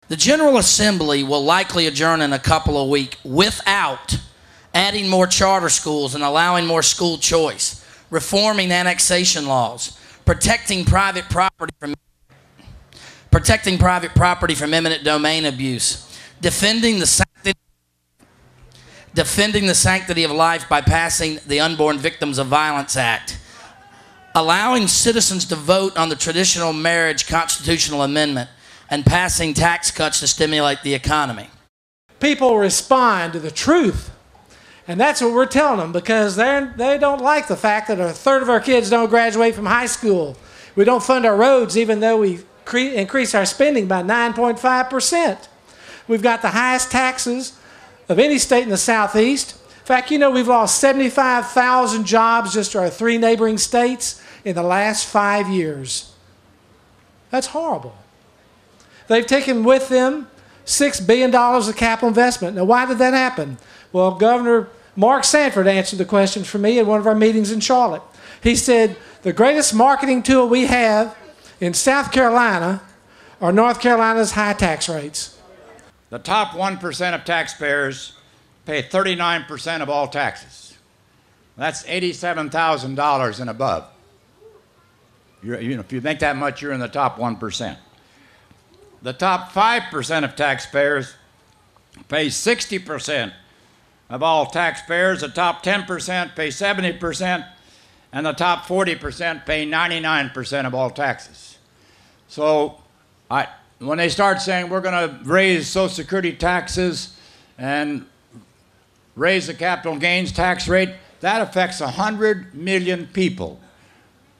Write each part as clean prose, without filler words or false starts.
The General Assembly will likely adjourn in a couple of weeks without adding more charter schools and allowing more school choice, reforming annexation laws, protecting private property from eminent domain abuse, defending the sanctity of life by passing the Unborn Victims of Violence Act, allowing citizens to vote on the traditional marriage constitutional amendment, and passing tax cuts to stimulate the economy. People respond to the truth, and that's what we're telling them, because they don't like the fact that a third of our kids don't graduate from high school. We don't fund our roads even though we increase our spending by 9.5%. We've got the highest taxes of any state in the Southeast. In fact, you know, we've lost 75,000 jobs just to our 3 neighboring states in the last 5 years. That's horrible. They've taken with them $6 billion of capital investment. Now, why did that happen? Well, Governor Mark Sanford answered the question for me at one of our meetings in Charlotte. He said, the greatest marketing tool we have in South Carolina are North Carolina's high tax rates. The top 1% of taxpayers pay 39% of all taxes. That's $87,000 and above. If you make that much, you're in the top 1%. The top 5% of taxpayers pay 60% of all taxpayers. The top 10% pay 70%, and the top 40% pay 99% of all taxes. So when they start saying we're going to raise Social Security taxes and raise the capital gains tax rate, that affects 100 million people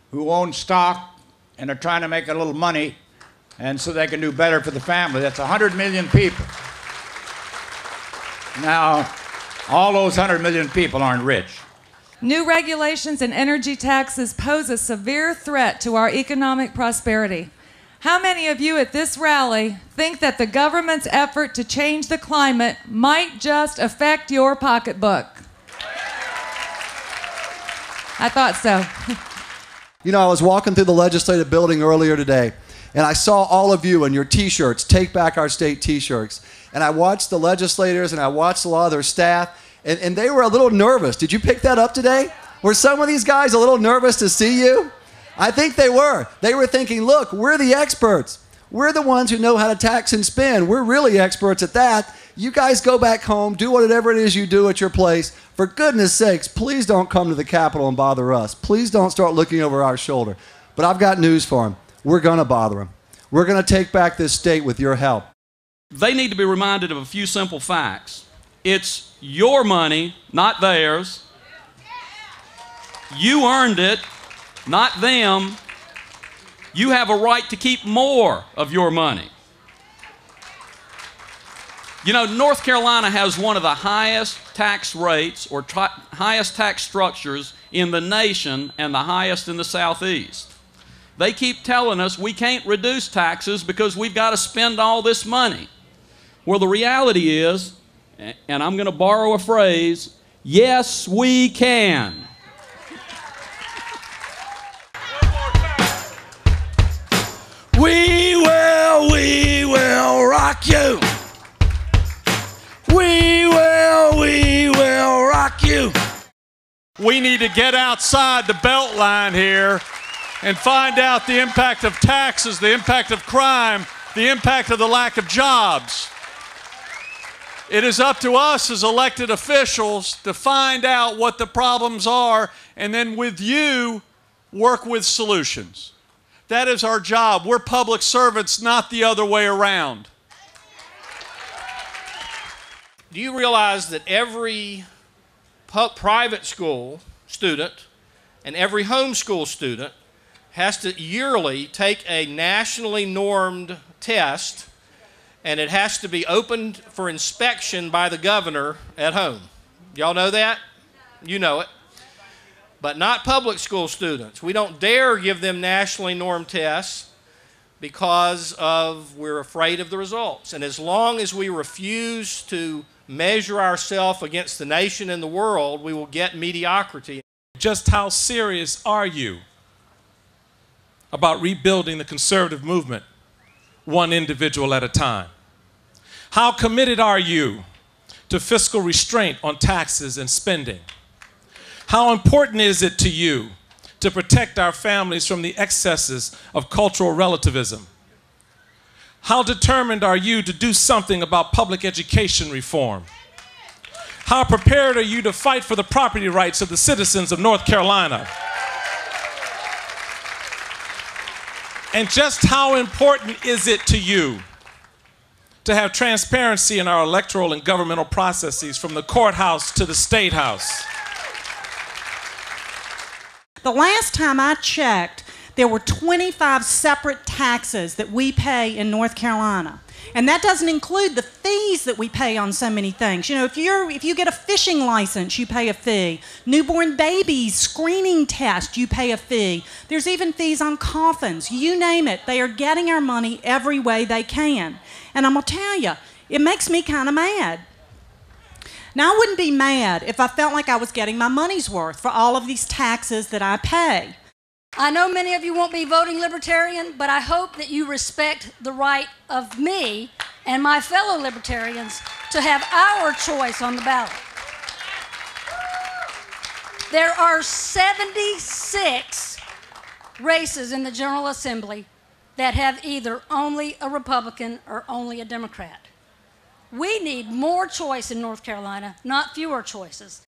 who own stock and are trying to make a little money, and so they can do better for the family. That's 100 million people. Now, all those 100 million people aren't rich. New regulations and energy taxes pose a severe threat to our economic prosperity. How many of you at this rally think that the government's effort to change the climate might just affect your pocketbook? I thought so. You know, I was walking through the legislative building earlier today, and I saw all of you in your T-shirts, Take Back Our State T-shirts. And I watched the legislators, and I watched a lot of their staff, and they were a little nervous. Did you pick that up today? Were some of these guys a little nervous to see you? I think they were. They were thinking, look, we're the experts. We're the ones who know how to tax and spend. We're really experts at that. You guys go back home, do whatever it is you do at your place. For goodness sakes, please don't come to the Capitol and bother us. Please don't start looking over our shoulder. But I've got news for them. We're going to bother them. We're going to take back this state with your help. They need to be reminded of a few simple facts. It's your money, not theirs. You earned it, not them. You have a right to keep more of your money. You know, North Carolina has one of the highest tax rates or highest tax structures in the nation, and the highest in the Southeast. They keep telling us we can't reduce taxes because we've got to spend all this money. Well, the reality is, and I'm going to borrow a phrase, yes, we can. We will rock you. We will rock you. We need to get outside the belt line here and find out the impact of taxes, the impact of crime, the impact of the lack of jobs. It is up to us as elected officials to find out what the problems are, and then with you, work with solutions. That is our job. We're public servants, not the other way around. Do you realize that every private school student and every homeschool student has to yearly take a nationally normed test, and it has to be opened for inspection by the governor at home? Y'all know that? You know it. But not public school students. We don't dare give them nationally normed tests because we're afraid of the results. And as long as we refuse to measure ourselves against the nation and the world, we will get mediocrity. Just how serious are you about rebuilding the conservative movement, one individual at a time? How committed are you to fiscal restraint on taxes and spending? How important is it to you to protect our families from the excesses of cultural relativism? How determined are you to do something about public education reform? How prepared are you to fight for the property rights of the citizens of North Carolina? And just how important is it to you to have transparency in our electoral and governmental processes from the courthouse to the State House? The last time I checked, there were 25 separate taxes that we pay in North Carolina. And that doesn't include the fees that we pay on so many things. You know, if you get a fishing license, you pay a fee. Newborn babies, screening test, you pay a fee. There's even fees on coffins. You name it. They are getting our money every way they can. And I'm going to tell you, it makes me kind of mad. Now, I wouldn't be mad if I felt like I was getting my money's worth for all of these taxes that I pay. I know many of you won't be voting Libertarian, but I hope that you respect the right of me and my fellow Libertarians to have our choice on the ballot. There are 76 races in the General Assembly that have either only a Republican or only a Democrat. We need more choice in North Carolina, not fewer choices.